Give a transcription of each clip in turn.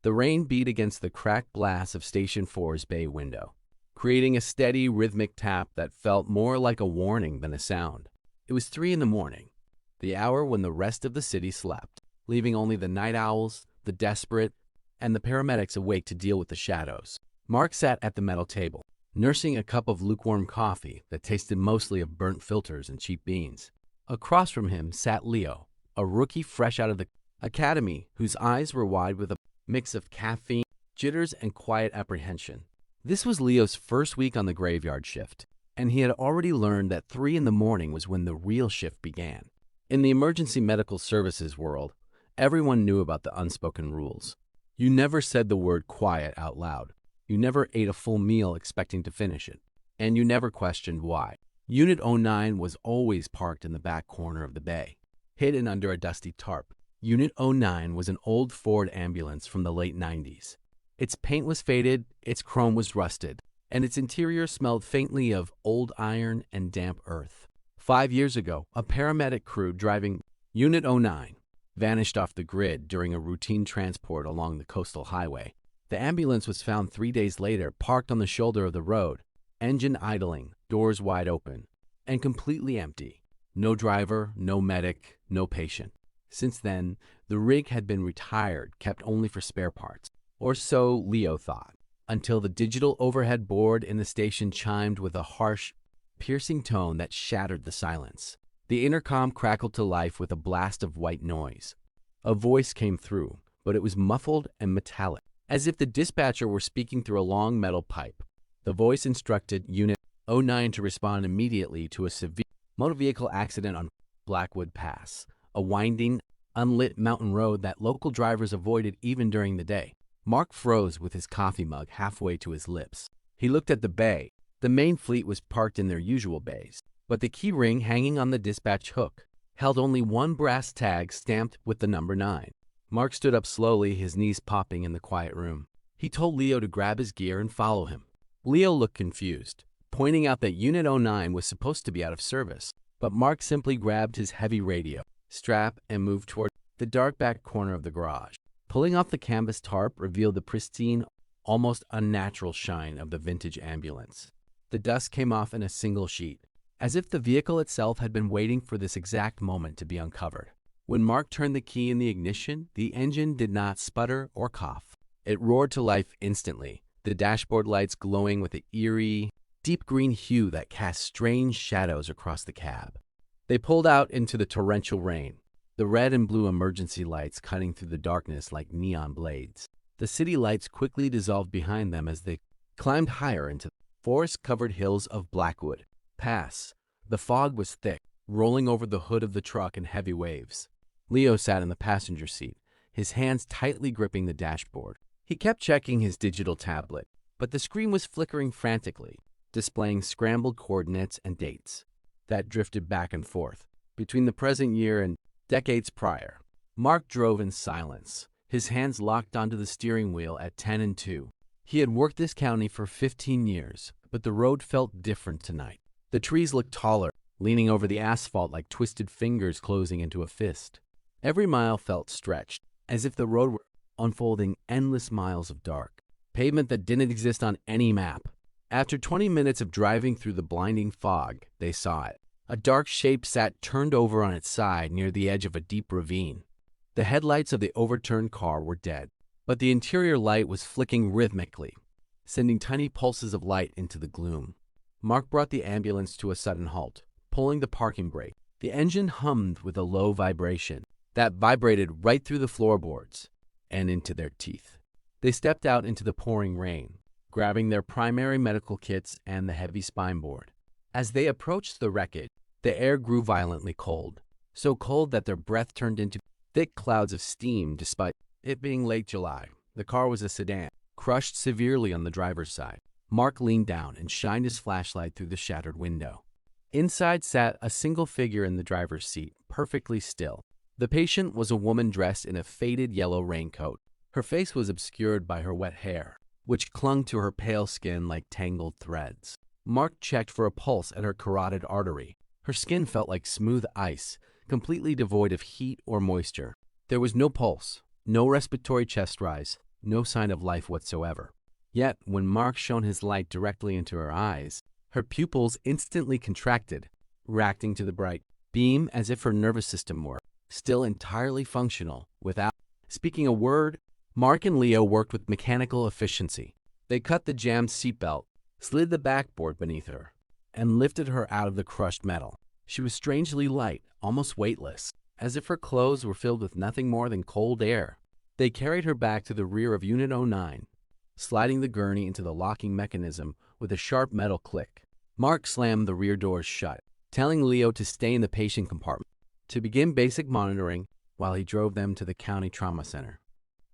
The rain beat against the cracked glass of Station 4's bay window, creating a steady, rhythmic tap that felt more like a warning than a sound. It was 3 in the morning, the hour when the rest of the city slept, leaving only the night owls, the desperate, and the paramedics awake to deal with the shadows. Mark sat at the metal table, nursing a cup of lukewarm coffee that tasted mostly of burnt filters and cheap beans. Across from him sat Leo, a rookie fresh out of the academy whose eyes were wide with a mix of caffeine, jitters, and quiet apprehension. This was Leo's first week on the graveyard shift, and he had already learned that 3 in the morning was when the real shift began. In the emergency medical services world, everyone knew about the unspoken rules. You never said the word quiet out loud. You never ate a full meal expecting to finish it. And you never questioned why. Unit 09 was always parked in the back corner of the bay, hidden under a dusty tarp. Unit 09 was an old Ford ambulance from the late 90s. Its paint was faded, its chrome was rusted, and its interior smelled faintly of old iron and damp earth. 5 years ago, a paramedic crew driving Unit 09 vanished off the grid during a routine transport along the coastal highway. The ambulance was found 3 days later, parked on the shoulder of the road, engine idling, doors wide open, and completely empty. No driver, no medic, no patient. Since then, the rig had been retired, kept only for spare parts. Or so Leo thought, until the digital overhead board in the station chimed with a harsh, piercing tone that shattered the silence. The intercom crackled to life with a blast of white noise. A voice came through, but it was muffled and metallic, as if the dispatcher were speaking through a long metal pipe. The voice instructed Unit 09 to respond immediately to a severe motor vehicle accident on Blackwood Pass, a winding, unlit mountain road that local drivers avoided even during the day. Mark froze with his coffee mug halfway to his lips. He looked at the bay. The main fleet was parked in their usual bays, but the key ring hanging on the dispatch hook held only one brass tag stamped with the number 9. Mark stood up slowly, his knees popping in the quiet room. He told Leo to grab his gear and follow him. Leo looked confused, pointing out that Unit 09 was supposed to be out of service, but Mark simply grabbed his heavy radio strap and moved toward the dark back corner of the garage. Pulling off the canvas tarp revealed the pristine, almost unnatural shine of the vintage ambulance. The dust came off in a single sheet, as if the vehicle itself had been waiting for this exact moment to be uncovered. When Mark turned the key in the ignition, the engine did not sputter or cough. It roared to life instantly, the dashboard lights glowing with an eerie, deep green hue that cast strange shadows across the cab. They pulled out into the torrential rain, the red and blue emergency lights cutting through the darkness like neon blades. The city lights quickly dissolved behind them as they climbed higher into the forest-covered hills of Blackwood Pass. The fog was thick, rolling over the hood of the truck in heavy waves. Leo sat in the passenger seat, his hands tightly gripping the dashboard. He kept checking his digital tablet, but the screen was flickering frantically, displaying scrambled coordinates and dates that drifted back and forth between the present year and decades prior. Mark drove in silence, his hands locked onto the steering wheel at 10 and 2. He had worked this county for 15 years, but the road felt different tonight. The trees looked taller, leaning over the asphalt like twisted fingers closing into a fist. Every mile felt stretched, as if the road were unfolding endless miles of dark, pavement that didn't exist on any map. After 20 minutes of driving through the blinding fog, they saw it. A dark shape sat turned over on its side near the edge of a deep ravine. The headlights of the overturned car were dead, but the interior light was flicking rhythmically, sending tiny pulses of light into the gloom. Mark brought the ambulance to a sudden halt, pulling the parking brake. The engine hummed with a low vibration that vibrated right through the floorboards and into their teeth. They stepped out into the pouring rain, grabbing their primary medical kits and the heavy spine board. As they approached the wreckage, the air grew violently cold, so cold that their breath turned into thick clouds of steam despite it being late July. The car was a sedan, crushed severely on the driver's side. Mark leaned down and shined his flashlight through the shattered window. Inside sat a single figure in the driver's seat, perfectly still. The patient was a woman dressed in a faded yellow raincoat. Her face was obscured by her wet hair, which clung to her pale skin like tangled threads. Mark checked for a pulse at her carotid artery. Her skin felt like smooth ice, completely devoid of heat or moisture. There was no pulse, no respiratory chest rise, no sign of life whatsoever. Yet, when Mark shone his light directly into her eyes, her pupils instantly contracted, reacting to the bright beam as if her nervous system were still entirely functional. Without speaking a word, Mark and Leo worked with mechanical efficiency. They cut the jammed seatbelt, slid the backboard beneath her, and lifted her out of the crushed metal. She was strangely light, almost weightless, as if her clothes were filled with nothing more than cold air. They carried her back to the rear of Unit 09, sliding the gurney into the locking mechanism with a sharp metal click. Mark slammed the rear doors shut, telling Leo to stay in the patient compartment to begin basic monitoring while he drove them to the county trauma center.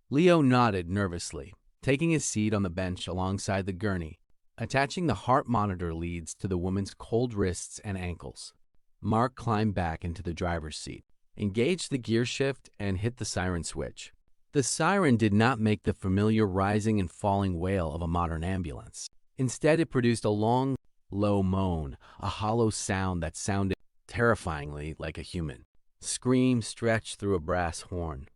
Leo nodded nervously, taking his seat on the bench alongside the gurney, attaching the heart monitor leads to the woman's cold wrists and ankles. Mark climbed back into the driver's seat, engaged the gear shift, and hit the siren switch. The siren did not make the familiar rising and falling wail of a modern ambulance. Instead, it produced a long, low moan, a hollow sound that sounded terrifyingly like a human scream stretched through a brass horn.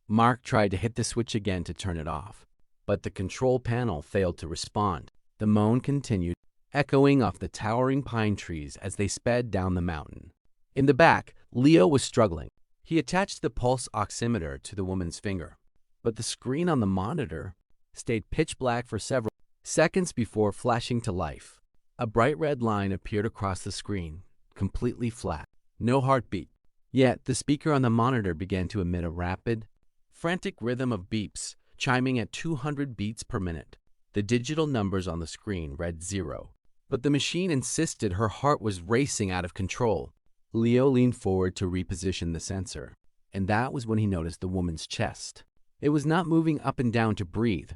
Mark tried to hit the switch again to turn it off, but the control panel failed to respond. The moan continued, echoing off the towering pine trees as they sped down the mountain. In the back, Leo was struggling. He attached the pulse oximeter to the woman's finger, but the screen on the monitor stayed pitch black for several seconds before flashing to life. A bright red line appeared across the screen, completely flat. No heartbeat. Yet the speaker on the monitor began to emit a rapid, frantic rhythm of beeps, chiming at 200 beats per minute. The digital numbers on the screen read 0, but the machine insisted her heart was racing out of control. Leo leaned forward to reposition the sensor, and that was when he noticed the woman's chest. It was not moving up and down to breathe.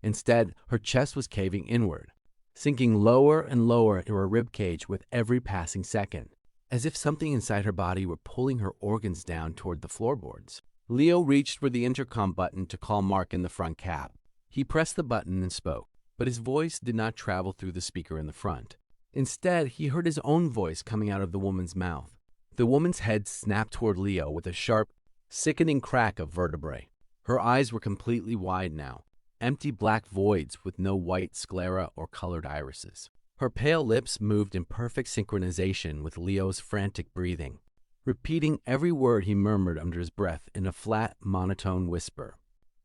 Instead, her chest was caving inward, sinking lower and lower into her ribcage with every passing second, as if something inside her body were pulling her organs down toward the floorboards. Leo reached for the intercom button to call Mark in the front cab. He pressed the button and spoke, but his voice did not travel through the speaker in the front. Instead, he heard his own voice coming out of the woman's mouth. The woman's head snapped toward Leo with a sharp, sickening crack of vertebrae. Her eyes were completely wide now, empty black voids with no white sclera or colored irises. Her pale lips moved in perfect synchronization with Leo's frantic breathing, repeating every word he murmured under his breath in a flat, monotone whisper.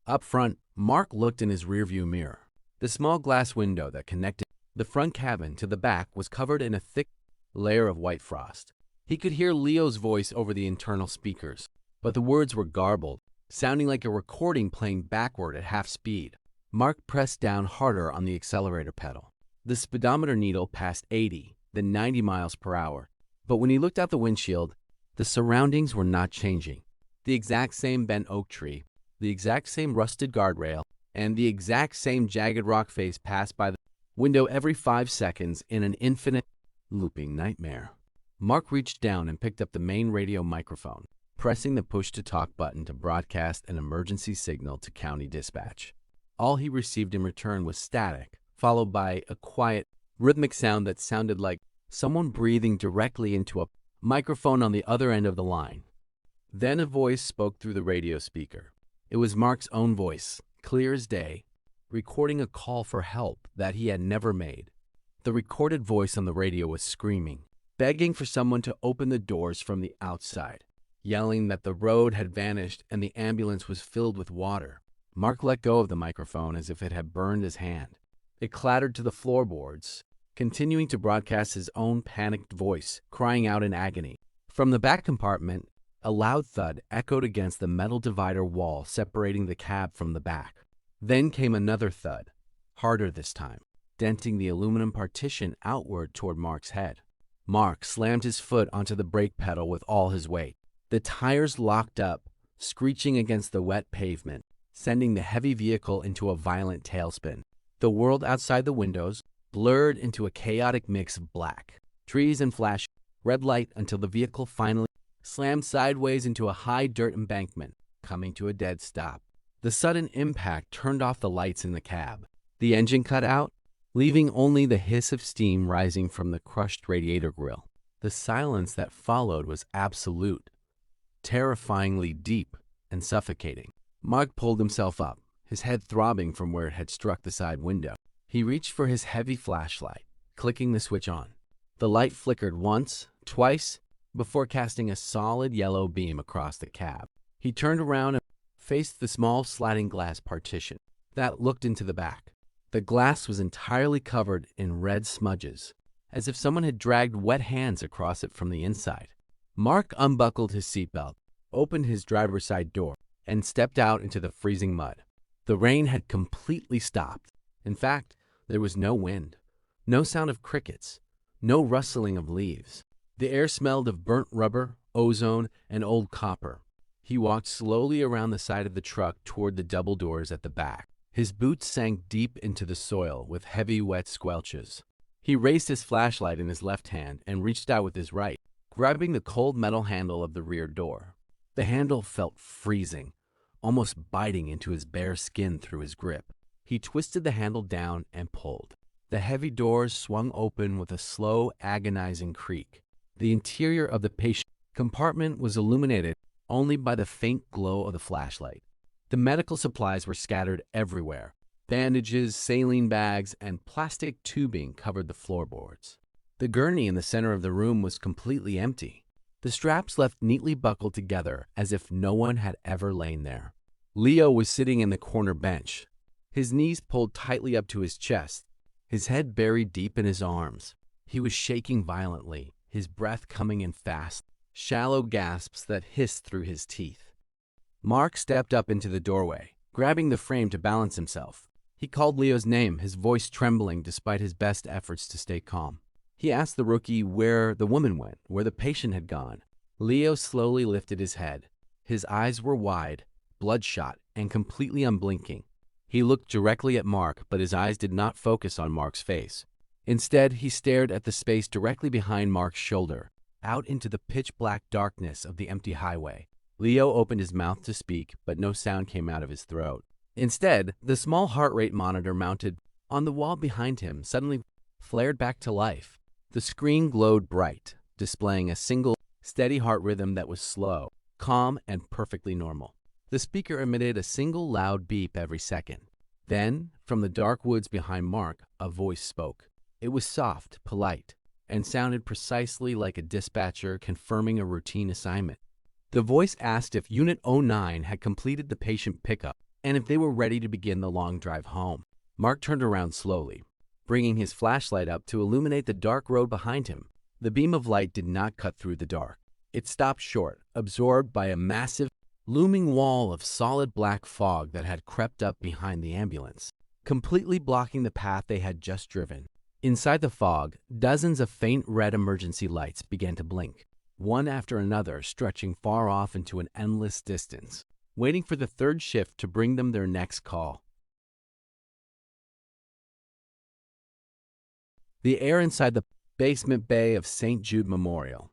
Up front, Mark looked in his rearview mirror. The small glass window that connected the front cabin to the back was covered in a thick layer of white frost. He could hear Leo's voice over the internal speakers, but the words were garbled, sounding like a recording playing backward at half speed. Mark pressed down harder on the accelerator pedal. The speedometer needle passed 80, then 90 miles per hour. But when he looked out the windshield, the surroundings were not changing. The exact same bent oak tree, the exact same rusted guardrail, and the exact same jagged rock face passed by the window every 5 seconds in an infinite, looping nightmare. Mark reached down and picked up the main radio microphone, pressing the push-to-talk button to broadcast an emergency signal to county dispatch. All he received in return was static, followed by a quiet, rhythmic sound that sounded like someone breathing directly into a microphone on the other end of the line. Then a voice spoke through the radio speaker. It was Mark's own voice, clear as day, recording a call for help that he had never made. The recorded voice on the radio was screaming, begging for someone to open the doors from the outside, yelling that the road had vanished and the ambulance was filled with water. Mark let go of the microphone as if it had burned his hand. It clattered to the floorboards, continuing to broadcast his own panicked voice, crying out in agony. From the back compartment, a loud thud echoed against the metal divider wall separating the cab from the back. Then came another thud, harder this time, denting the aluminum partition outward toward Mark's head. Mark slammed his foot onto the brake pedal with all his weight. The tires locked up, screeching against the wet pavement, sending the heavy vehicle into a violent tailspin. The world outside the windows blurred into a chaotic mix of black, trees and flashing red light until the vehicle finally slammed sideways into a high dirt embankment, coming to a dead stop. The sudden impact turned off the lights in the cab. The engine cut out, leaving only the hiss of steam rising from the crushed radiator grill. The silence that followed was absolute, terrifyingly deep and suffocating. Mark pulled himself up, his head throbbing from where it had struck the side window. He reached for his heavy flashlight, clicking the switch on. The light flickered once, twice, before casting a solid yellow beam across the cab. He turned around and faced the small sliding glass partition that looked into the back. The glass was entirely covered in red smudges, as if someone had dragged wet hands across it from the inside. Mark unbuckled his seatbelt, opened his driver's side door, and stepped out into the freezing mud. The rain had completely stopped. In fact, there was no wind, no sound of crickets, no rustling of leaves. The air smelled of burnt rubber, ozone, and old copper. He walked slowly around the side of the truck toward the double doors at the back. His boots sank deep into the soil with heavy, wet squelches. He raised his flashlight in his left hand and reached out with his right, grabbing the cold metal handle of the rear door. The handle felt freezing, almost biting into his bare skin through his grip. He twisted the handle down and pulled. The heavy doors swung open with a slow, agonizing creak. The interior of the patient compartment was illuminated only by the faint glow of the flashlight. The medical supplies were scattered everywhere. Bandages, saline bags, and plastic tubing covered the floorboards. The gurney in the center of the room was completely empty, the straps left neatly buckled together as if no one had ever lain there. Leo was sitting in the corner bench, his knees pulled tightly up to his chest, his head buried deep in his arms. He was shaking violently, his breath coming in fast, shallow gasps that hissed through his teeth. Mark stepped up into the doorway, grabbing the frame to balance himself. He called Leo's name, his voice trembling despite his best efforts to stay calm. He asked the rookie where the woman went, where the patient had gone. Leo slowly lifted his head. His eyes were wide, bloodshot, and completely unblinking. He looked directly at Mark, but his eyes did not focus on Mark's face. Instead, he stared at the space directly behind Mark's shoulder, out into the pitch-black darkness of the empty highway. Leo opened his mouth to speak, but no sound came out of his throat. Instead, the small heart rate monitor mounted on the wall behind him suddenly flared back to life. The screen glowed bright, displaying a single, steady heart rhythm that was slow, calm, and perfectly normal. The speaker emitted a single loud beep every second. Then, from the dark woods behind Mark, a voice spoke. It was soft, polite, and sounded precisely like a dispatcher confirming a routine assignment. The voice asked if Unit 09 had completed the patient pickup and if they were ready to begin the long drive home. Mark turned around slowly, bringing his flashlight up to illuminate the dark road behind him. The beam of light did not cut through the dark. It stopped short, absorbed by a massive, looming wall of solid black fog that had crept up behind the ambulance, completely blocking the path they had just driven. Inside the fog, dozens of faint red emergency lights began to blink, one after another stretching far off into an endless distance, waiting for the third shift to bring them their next call. The air inside the basement bay of St. Jude Memorial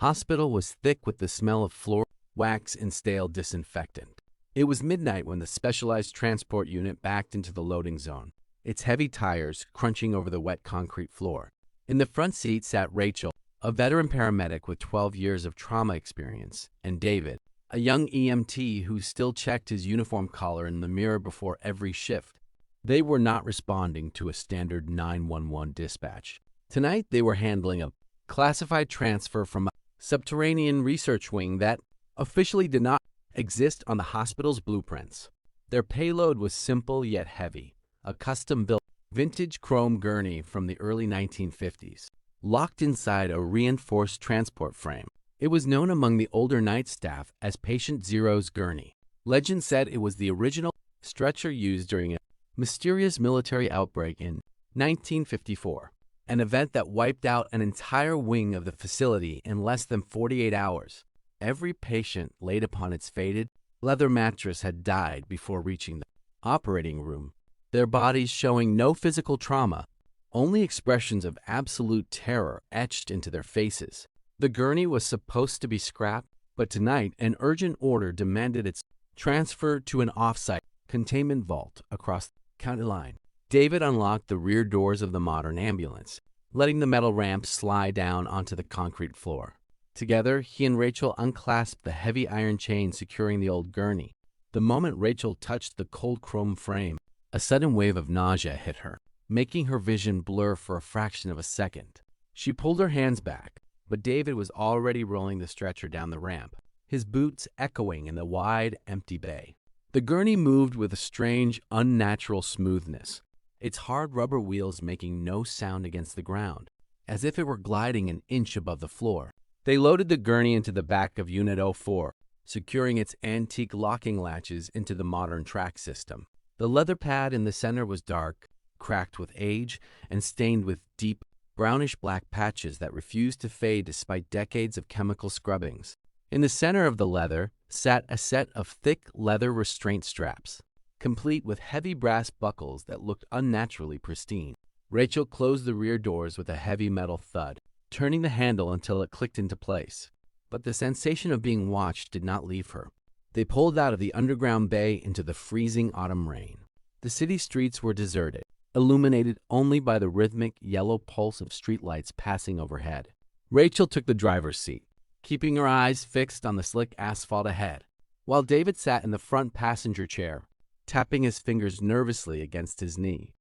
Hospital was thick with the smell of floor wax and stale disinfectant. It was midnight when the specialized transport unit backed into the loading zone, its heavy tires crunching over the wet concrete floor. In the front seat sat Rachel, a veteran paramedic with 12 years of trauma experience, and David, a young EMT who still checked his uniform collar in the mirror before every shift. They were not responding to a standard 911 dispatch. Tonight, they were handling a classified transfer from a subterranean research wing that officially did not exist on the hospital's blueprints. Their payload was simple yet heavy, a custom-built vintage chrome gurney from the early 1950s, locked inside a reinforced transport frame. It was known among the older night staff as Patient Zero's Gurney. Legend said it was the original stretcher used during a mysterious military outbreak in 1954, an event that wiped out an entire wing of the facility in less than 48 hours. Every patient laid upon its faded leather mattress had died before reaching the operating room, their bodies showing no physical trauma, only expressions of absolute terror etched into their faces. The gurney was supposed to be scrapped, but tonight an urgent order demanded its transfer to an off-site containment vault across the county line. David unlocked the rear doors of the modern ambulance, letting the metal ramp slide down onto the concrete floor. Together, he and Rachel unclasped the heavy iron chain securing the old gurney. The moment Rachel touched the cold chrome frame, a sudden wave of nausea hit her, making her vision blur for a fraction of a second. She pulled her hands back, but David was already rolling the stretcher down the ramp, his boots echoing in the wide, empty bay. The gurney moved with a strange, unnatural smoothness, its hard rubber wheels making no sound against the ground, as if it were gliding an inch above the floor. They loaded the gurney into the back of Unit 04, securing its antique locking latches into the modern track system. The leather pad in the center was dark, cracked with age, and stained with deep, brownish-black patches that refused to fade despite decades of chemical scrubbings. In the center of the leather sat a set of thick leather restraint straps, complete with heavy brass buckles that looked unnaturally pristine. Rachel closed the rear doors with a heavy metal thud, turning the handle until it clicked into place. But the sensation of being watched did not leave her. They pulled out of the underground bay into the freezing autumn rain. The city streets were deserted, illuminated only by the rhythmic yellow pulse of streetlights passing overhead. Rachel took the driver's seat, keeping her eyes fixed on the slick asphalt ahead, while David sat in the front passenger chair, tapping his fingers nervously against his knee.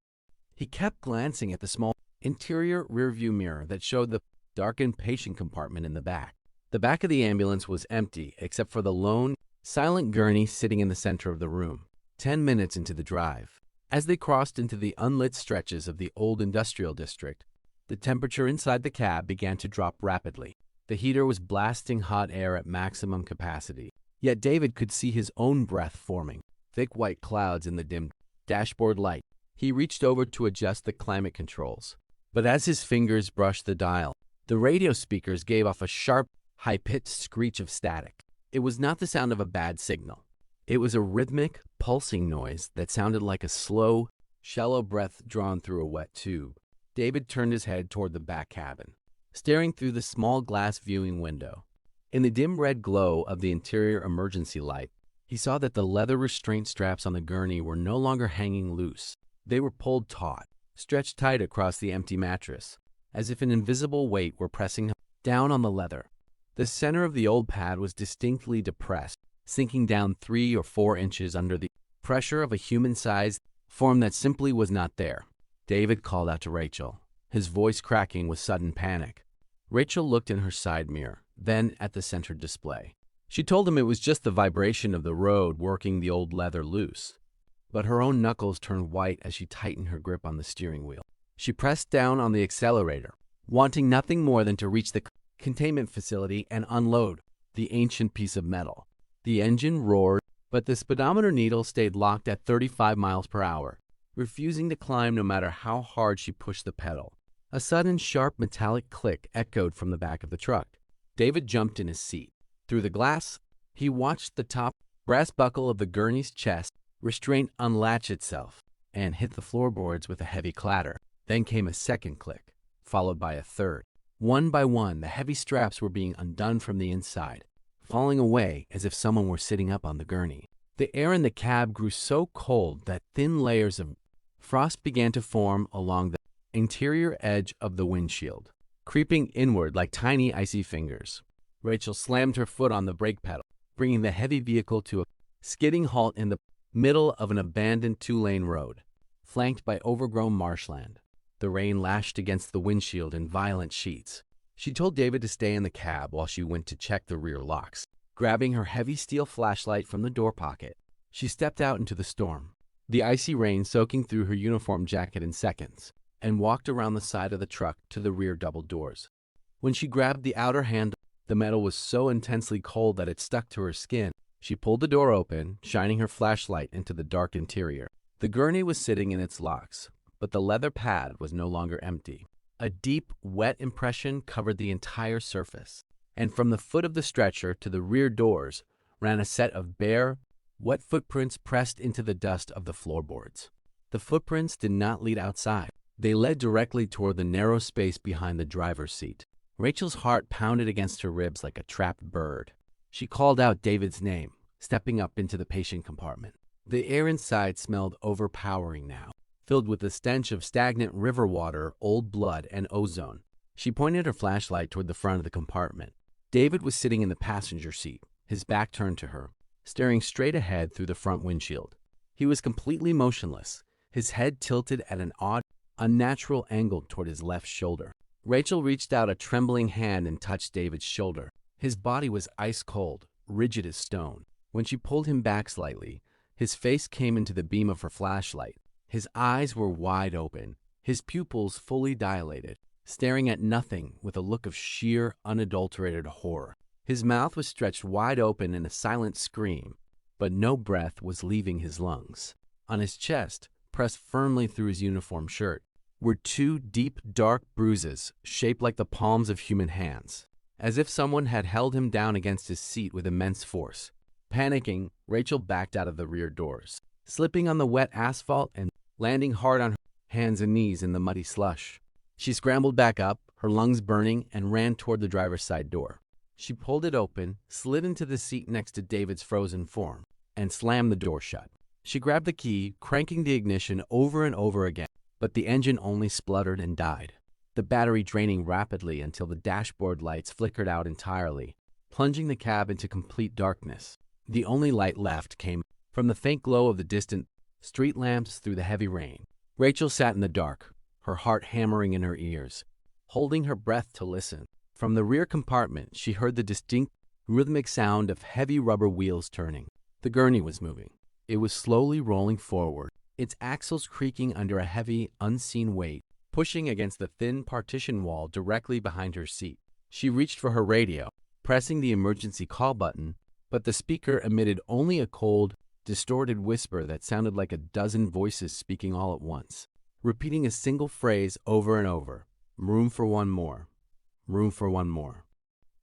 He kept glancing at the small interior rearview mirror that showed the darkened patient compartment in the back. The back of the ambulance was empty except for the lone, silent gurney sitting in the center of the room. 10 minutes into the drive, as they crossed into the unlit stretches of the old industrial district, the temperature inside the cab began to drop rapidly. The heater was blasting hot air at maximum capacity, yet David could see his own breath forming, thick white clouds in the dim dashboard light. He reached over to adjust the climate controls, but as his fingers brushed the dial, the radio speakers gave off a sharp, high-pitched screech of static. It was not the sound of a bad signal. It was a rhythmic, pulsing noise that sounded like a slow, shallow breath drawn through a wet tube. David turned his head toward the back cabin, staring through the small glass viewing window. In the dim red glow of the interior emergency light, he saw that the leather restraint straps on the gurney were no longer hanging loose. They were pulled taut, stretched tight across the empty mattress, as if an invisible weight were pressing down on the leather. The center of the old pad was distinctly depressed, sinking down 3 or 4 inches under the pressure of a human-sized form that simply was not there. David called out to Rachel, his voice cracking with sudden panic. Rachel looked in her side mirror, then at the center display. She told him it was just the vibration of the road working the old leather loose. But her own knuckles turned white as she tightened her grip on the steering wheel. She pressed down on the accelerator, wanting nothing more than to reach the containment facility and unload the ancient piece of metal. The engine roared, but the speedometer needle stayed locked at 35 miles per hour, refusing to climb no matter how hard she pushed the pedal. A sudden, sharp metallic click echoed from the back of the truck. David jumped in his seat. Through the glass, he watched the top brass buckle of the gurney's chest restraint unlatch itself and hit the floorboards with a heavy clatter. Then came a second click, followed by a third. One by one, the heavy straps were being undone from the inside, falling away as if someone were sitting up on the gurney. The air in the cab grew so cold that thin layers of frost began to form along the interior edge of the windshield, creeping inward like tiny icy fingers. Rachel slammed her foot on the brake pedal, bringing the heavy vehicle to a skidding halt in the middle of an abandoned 2-lane road, flanked by overgrown marshland. The rain lashed against the windshield in violent sheets. She told David to stay in the cab while she went to check the rear locks. Grabbing her heavy steel flashlight from the door pocket, she stepped out into the storm, the icy rain soaking through her uniform jacket in seconds, and walked around the side of the truck to the rear double doors. When she grabbed the outer handle, the metal was so intensely cold that it stuck to her skin. She pulled the door open, shining her flashlight into the dark interior. The gurney was sitting in its locks, but the leather pad was no longer empty. A deep, wet impression covered the entire surface, and from the foot of the stretcher to the rear doors ran a set of bare, wet footprints pressed into the dust of the floorboards. The footprints did not lead outside. They led directly toward the narrow space behind the driver's seat. Rachel's heart pounded against her ribs like a trapped bird. She called out David's name, stepping up into the patient compartment. The air inside smelled overpowering now, filled with the stench of stagnant river water, old blood, and ozone. She pointed her flashlight toward the front of the compartment. David was sitting in the passenger seat, his back turned to her, staring straight ahead through the front windshield. He was completely motionless, his head tilted at an odd, unnatural angle toward his left shoulder. Rachel reached out a trembling hand and touched David's shoulder. His body was ice cold, rigid as stone. When she pulled him back slightly, his face came into the beam of her flashlight. His eyes were wide open, his pupils fully dilated, staring at nothing with a look of sheer, unadulterated horror. His mouth was stretched wide open in a silent scream, but no breath was leaving his lungs. On his chest, pressed firmly through his uniform shirt, were two deep, dark bruises shaped like the palms of human hands, as if someone had held him down against his seat with immense force. Panicking, Rachel backed out of the rear doors, slipping on the wet asphalt and landing hard on her hands and knees in the muddy slush. She scrambled back up, her lungs burning, and ran toward the driver's side door. She pulled it open, slid into the seat next to David's frozen form, and slammed the door shut. She grabbed the key, cranking the ignition over and over again, but the engine only spluttered and died, the battery draining rapidly until the dashboard lights flickered out entirely, plunging the cab into complete darkness. The only light left came from the faint glow of the distant street lamps through the heavy rain. Rachel sat in the dark, her heart hammering in her ears, holding her breath to listen. From the rear compartment, she heard the distinct, rhythmic sound of heavy rubber wheels turning. The gurney was moving. It was slowly rolling forward, its axles creaking under a heavy, unseen weight, pushing against the thin partition wall directly behind her seat. She reached for her radio, pressing the emergency call button, but the speaker emitted only a cold, distorted whisper that sounded like a dozen voices speaking all at once, repeating a single phrase over and over: "Room for one more. Room for one more."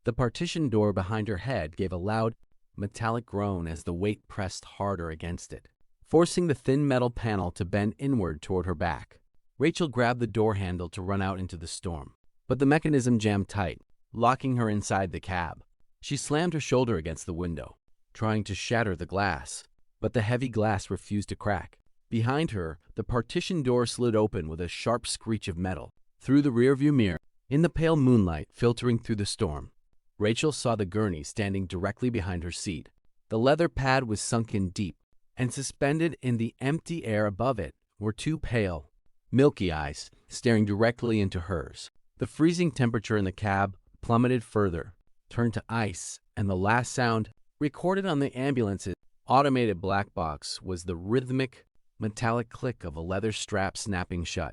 The partition door behind her head gave a loud, metallic groan as the weight pressed harder against it, forcing the thin metal panel to bend inward toward her back. Rachel grabbed the door handle to run out into the storm, but the mechanism jammed tight, locking her inside the cab. She slammed her shoulder against the window, trying to shatter the glass, but the heavy glass refused to crack. Behind her, the partition door slid open with a sharp screech of metal. Through the rearview mirror, in the pale moonlight filtering through the storm, Rachel saw the gurney standing directly behind her seat. The leather pad was sunk in deep, and suspended in the empty air above it were two pale, milky eyes staring directly into hers. The freezing temperature in the cab plummeted further, turned to ice, and the last sound recorded on the ambulance's automated black box was the rhythmic, metallic click of a leather strap snapping shut.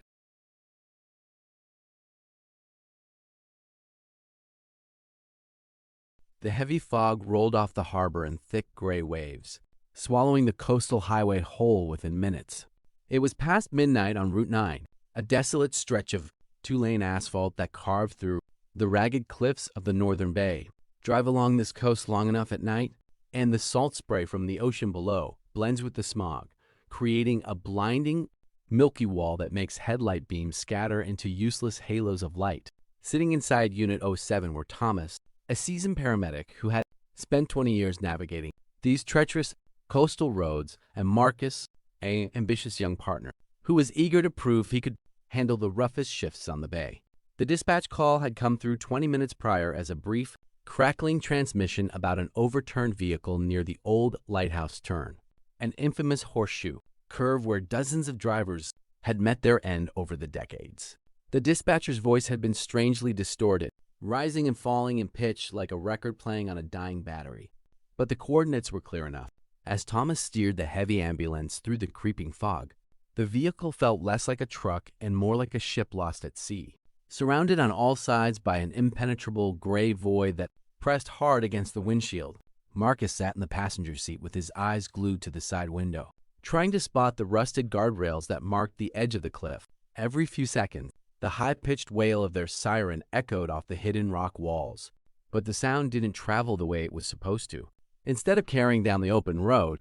The heavy fog rolled off the harbor in thick gray waves, swallowing the coastal highway whole within minutes. It was past midnight on Route 9, a desolate stretch of two-lane asphalt that carved through the ragged cliffs of the northern bay. Drive along this coast long enough at night, and the salt spray from the ocean below blends with the smog, creating a blinding, milky wall that makes headlight beams scatter into useless halos of light. Sitting inside Unit 07 were Thomas, a seasoned paramedic who had spent 20 years navigating these treacherous coastal roads, and Marcus, an ambitious young partner, who was eager to prove he could handle the roughest shifts on the bay. The dispatch call had come through 20 minutes prior as a brief, crackling transmission about an overturned vehicle near the old lighthouse turn, an infamous horseshoe curve where dozens of drivers had met their end over the decades. The dispatcher's voice had been strangely distorted, rising and falling in pitch like a record playing on a dying battery. But the coordinates were clear enough. As Thomas steered the heavy ambulance through the creeping fog, the vehicle felt less like a truck and more like a ship lost at sea. Surrounded on all sides by an impenetrable gray void that pressed hard against the windshield, Marcus sat in the passenger seat with his eyes glued to the side window, trying to spot the rusted guardrails that marked the edge of the cliff. Every few seconds, the high-pitched wail of their siren echoed off the hidden rock walls, but the sound didn't travel the way it was supposed to. Instead of carrying down the open road,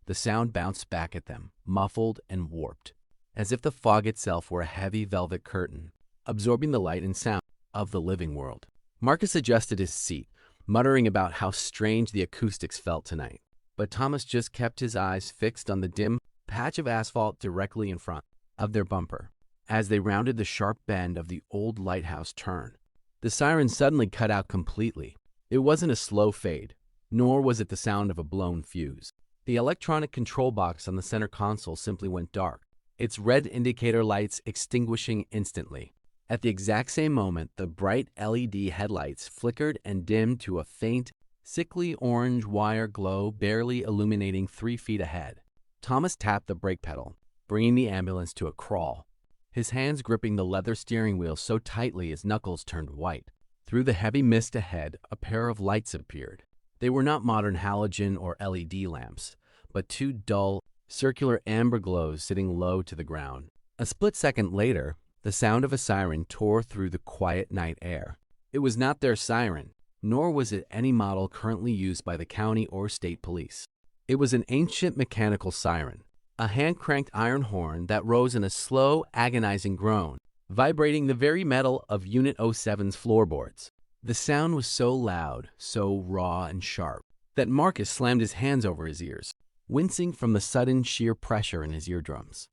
the sound bounced back at them, muffled and warped, as if the fog itself were a heavy velvet curtain, absorbing the light and sound of the living world. Marcus adjusted his seat, muttering about how strange the acoustics felt tonight, but Thomas just kept his eyes fixed on the dim patch of asphalt directly in front of their bumper. As they rounded the sharp bend of the old lighthouse turn, the siren suddenly cut out completely. It wasn't a slow fade. nor was it the sound of a blown fuse. The electronic control box on the center console simply went dark, its red indicator lights extinguishing instantly. At the exact same moment, the bright LED headlights flickered and dimmed to a faint, sickly orange wire glow barely illuminating 3 feet ahead. Thomas tapped the brake pedal, bringing the ambulance to a crawl, his hands gripping the leather steering wheel so tightly his knuckles turned white. Through the heavy mist ahead, a pair of lights appeared. They were not modern halogen or LED lamps, but 2 dull, circular amber glows sitting low to the ground. A split second later, the sound of a siren tore through the quiet night air. It was not their siren, nor was it any model currently used by the county or state police. It was an ancient mechanical siren, a hand-cranked iron horn that rose in a slow, agonizing groan, vibrating the very metal of Unit 07's floorboards. The sound was so loud, so raw and sharp, that Marcus slammed his hands over his ears, wincing from the sudden sheer pressure in his eardrums.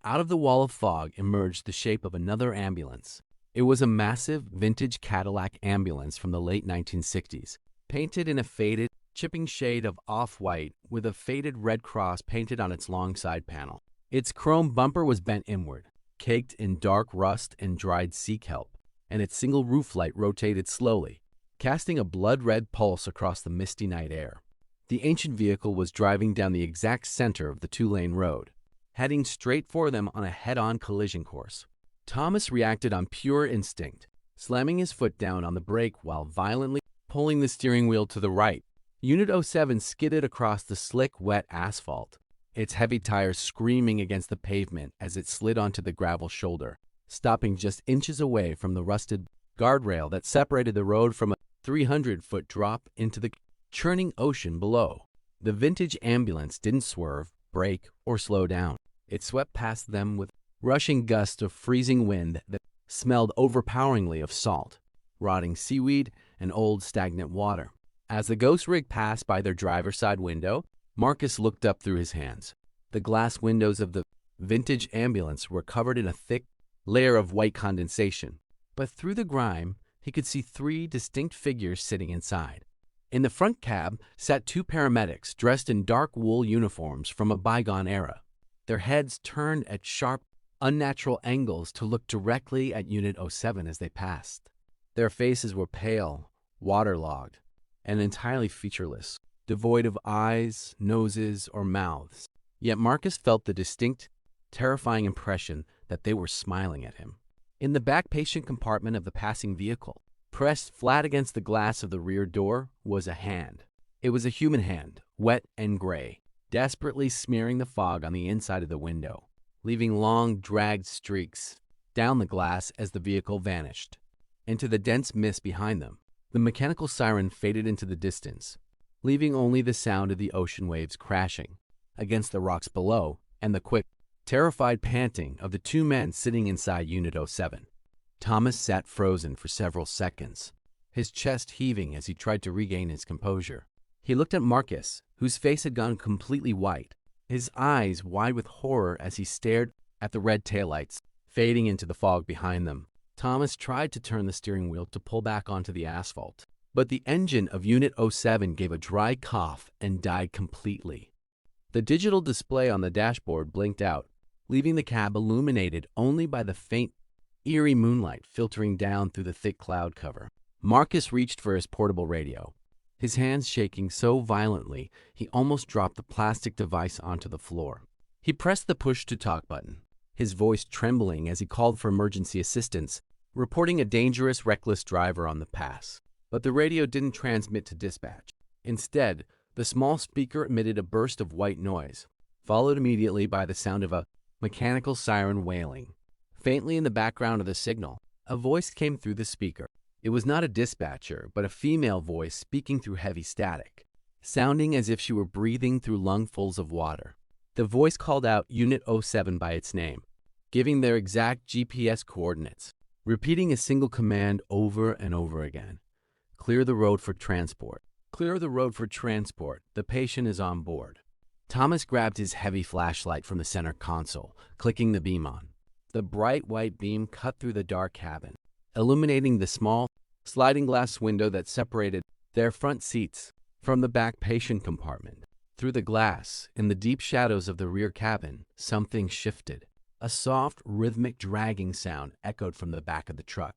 Out of the wall of fog emerged the shape of another ambulance. It was a massive, vintage Cadillac ambulance from the late 1960s, painted in a faded, chipping shade of off-white with a faded red cross painted on its long side panel. Its chrome bumper was bent inward, caked in dark rust and dried sea kelp, and its single roof light rotated slowly, casting a blood-red pulse across the misty night air. The ancient vehicle was driving down the exact center of the 2-lane road, heading straight for them on a head-on collision course. Thomas reacted on pure instinct, slamming his foot down on the brake while violently pulling the steering wheel to the right. Unit 07 skidded across the slick, wet asphalt, its heavy tires screaming against the pavement as it slid onto the gravel shoulder, stopping just inches away from the rusted guardrail that separated the road from a 300-foot drop into the churning ocean below. The vintage ambulance didn't swerve, brake, or slow down. It swept past them with rushing gusts of freezing wind that smelled overpoweringly of salt, rotting seaweed, and old stagnant water. As the ghost rig passed by their driver's side window, Marcus looked up through his hands. The glass windows of the vintage ambulance were covered in a thick layer of white condensation, but through the grime, he could see 3 distinct figures sitting inside. In the front cab sat 2 paramedics dressed in dark wool uniforms from a bygone era, their heads turned at sharp, unnatural angles to look directly at Unit 07 as they passed. Their faces were pale, waterlogged, and entirely featureless, devoid of eyes, noses, or mouths. Yet Marcus felt the distinct, terrifying impression that they were smiling at him. In the back patient compartment of the passing vehicle, pressed flat against the glass of the rear door, was a hand. It was a human hand, wet and gray, desperately smearing the fog on the inside of the window, leaving long, dragged streaks down the glass as the vehicle vanished into the dense mist behind them. The mechanical siren faded into the distance, leaving only the sound of the ocean waves crashing against the rocks below and the quick, terrified panting of the 2 men sitting inside Unit 07. Thomas sat frozen for several seconds, his chest heaving as he tried to regain his composure. He looked at Marcus, whose face had gone completely white, his eyes wide with horror as he stared at the red taillights fading into the fog behind them. Thomas tried to turn the steering wheel to pull back onto the asphalt, but the engine of Unit 07 gave a dry cough and died completely. The digital display on the dashboard blinked out, leaving the cab illuminated only by the faint, eerie moonlight filtering down through the thick cloud cover. Marcus reached for his portable radio, his hands shaking so violently he almost dropped the plastic device onto the floor. He pressed the push-to-talk button, his voice trembling as he called for emergency assistance, reporting a dangerous, reckless driver on the pass. But the radio didn't transmit to dispatch. Instead, the small speaker emitted a burst of white noise, followed immediately by the sound of a mechanical siren wailing. Faintly in the background of the signal, a voice came through the speaker. It was not a dispatcher, but a female voice speaking through heavy static, sounding as if she were breathing through lungfuls of water. The voice called out Unit 07 by its name, giving their exact GPS coordinates, repeating a single command over and over again. Clear the road for transport. Clear the road for transport. The patient is on board. Thomas grabbed his heavy flashlight from the center console, clicking the beam on. The bright white beam cut through the dark cabin, illuminating the small, sliding glass window that separated their front seats From the back patient compartment, through the glass, in the deep shadows of the rear cabin, something shifted. A soft, rhythmic dragging sound echoed from the back of the truck,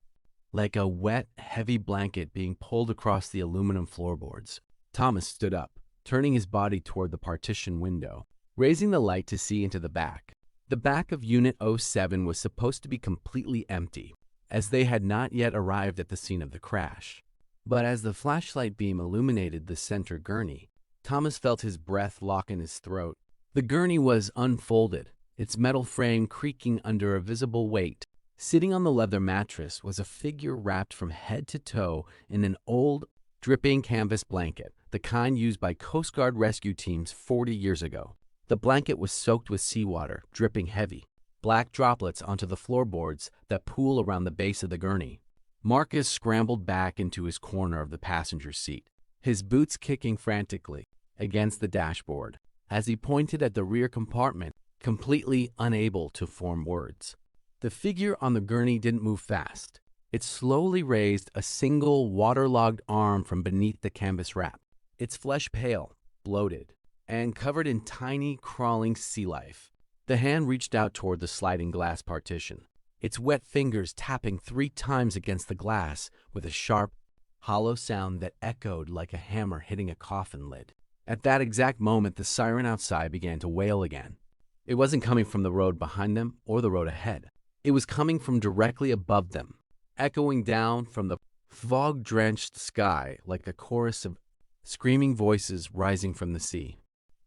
like a wet, heavy blanket being pulled across the aluminum floorboards. Thomas stood up, turning his body toward the partition window, raising the light to see into the back. The back of Unit 07 was supposed to be completely empty, as they had not yet arrived at the scene of the crash. But as the flashlight beam illuminated the center gurney, Thomas felt his breath lock in his throat. The gurney was unfolded, its metal frame creaking under a visible weight. Sitting on the leather mattress was a figure wrapped from head to toe in an old, dripping canvas blanket, the kind used by Coast Guard rescue teams 40 years ago. The blanket was soaked with seawater, dripping heavy, black droplets onto the floorboards that pool around the base of the gurney. Marcus scrambled back into his corner of the passenger seat, his boots kicking frantically against the dashboard as he pointed at the rear compartment, completely unable to form words. The figure on the gurney didn't move fast. It slowly raised a single waterlogged arm from beneath the canvas wrap, its flesh pale, bloated, and covered in tiny, crawling sea life. The hand reached out toward the sliding glass partition, its wet fingers tapping 3 times against the glass with a sharp, hollow sound that echoed like a hammer hitting a coffin lid. At that exact moment, the siren outside began to wail again. It wasn't coming from the road behind them or the road ahead. It was coming from directly above them, echoing down from the fog-drenched sky like a chorus of screaming voices rising from the sea.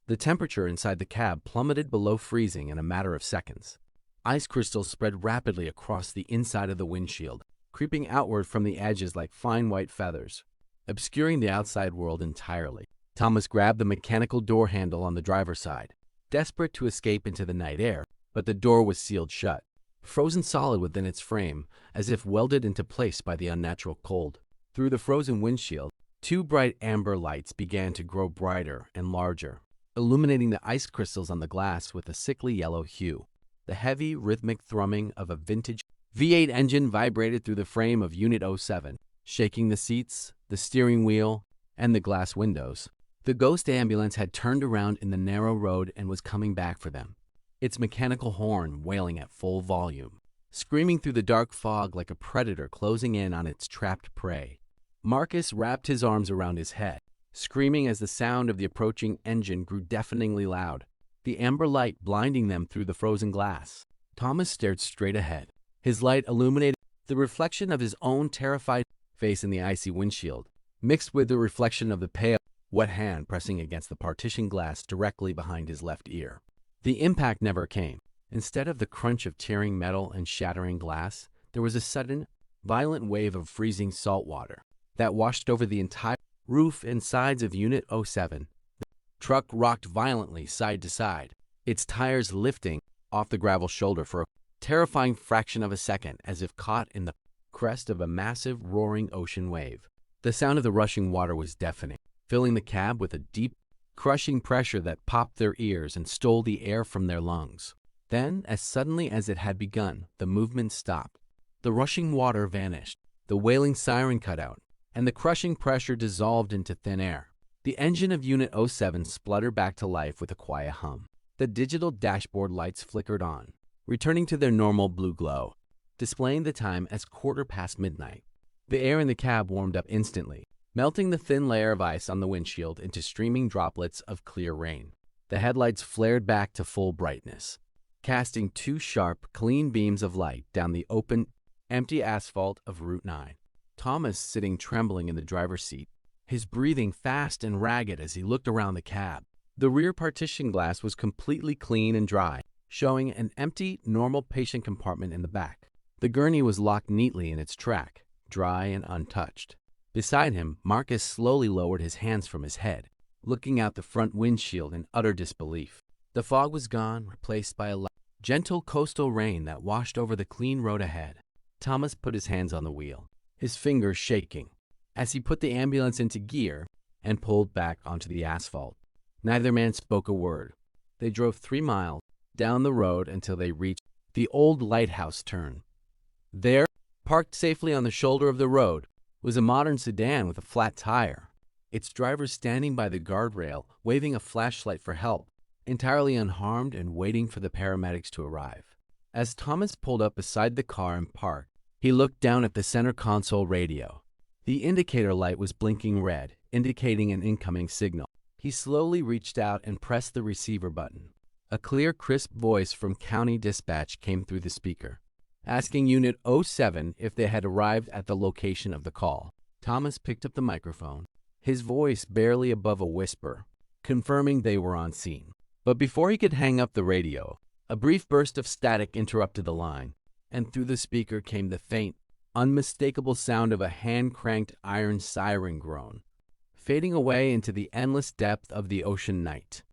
The temperature inside the cab plummeted below freezing in a matter of seconds. Ice crystals spread rapidly across the inside of the windshield, creeping outward from the edges like fine white feathers, obscuring the outside world entirely. Thomas grabbed the mechanical door handle on the driver's side, desperate to escape into the night air, but the door was sealed shut, frozen solid within its frame, as if welded into place by the unnatural cold. Through the frozen windshield, 2 bright amber lights began to grow brighter and larger, illuminating the ice crystals on the glass with a sickly yellow hue. The heavy, rhythmic thrumming of a vintage V8 engine vibrated through the frame of Unit 07, shaking the seats, the steering wheel, and the glass windows. The ghost ambulance had turned around in the narrow road and was coming back for them, its mechanical horn wailing at full volume, screaming through the dark fog like a predator closing in on its trapped prey. Marcus wrapped his arms around his head, screaming as the sound of the approaching engine grew deafeningly loud, the amber light blinding them through the frozen glass. Thomas stared straight ahead, his light illuminating the reflection of his own terrified face in the icy windshield, mixed with the reflection of the pale, wet hand pressing against the partition glass directly behind his left ear. The impact never came. Instead of the crunch of tearing metal and shattering glass, there was a sudden, violent wave of freezing salt water that washed over the entire roof and sides of Unit 07. The truck rocked violently side to side, its tires lifting off the gravel shoulder for a terrifying fraction of a second, as if caught in the crest of a massive, roaring ocean wave. The sound of the rushing water was deafening, filling the cab with a deep, crushing pressure that popped their ears and stole the air from their lungs. Then, as suddenly as it had begun, the movement stopped. The rushing water vanished, the wailing siren cut out, and the crushing pressure dissolved into thin air. The engine of Unit 07 spluttered back to life with a quiet hum. The digital dashboard lights flickered on, returning to their normal blue glow, displaying the time as 1:15 midnight. The air in the cab warmed up instantly, melting the thin layer of ice on the windshield into streaming droplets of clear rain. The headlights flared back to full brightness, casting 2 sharp, clean beams of light down the open, empty asphalt of Route 9. Thomas, sitting trembling in the driver's seat, his breathing fast and ragged as he looked around the cab. The rear partition glass was completely clean and dry, showing an empty, normal patient compartment in the back. The gurney was locked neatly in its track, dry and untouched. Beside him, Marcus slowly lowered his hands from his head, looking out the front windshield in utter disbelief. The fog was gone, replaced by a light, gentle coastal rain that washed over the clean road ahead. Thomas put his hands on the wheel, his fingers shaking, as he put the ambulance into gear and pulled back onto the asphalt. Neither man spoke a word. They drove 3 miles down the road until they reached the old lighthouse turn. There, parked safely on the shoulder of the road, was a modern sedan with a flat tire. its driver standing by the guardrail, waving a flashlight for help, entirely unharmed and waiting for the paramedics to arrive. As Thomas pulled up beside the car and parked, he looked down at the center console radio. The indicator light was blinking red, indicating an incoming signal. He slowly reached out and pressed the receiver button. A clear, crisp voice from County Dispatch came through the speaker, asking Unit 07 if they had arrived at the location of the call. Thomas picked up the microphone, his voice barely above a whisper, confirming they were on scene. But before he could hang up the radio, a brief burst of static interrupted the line, and through the speaker came the faint, unmistakable sound of a hand-cranked iron siren groan, fading away into the endless depth of the ocean night.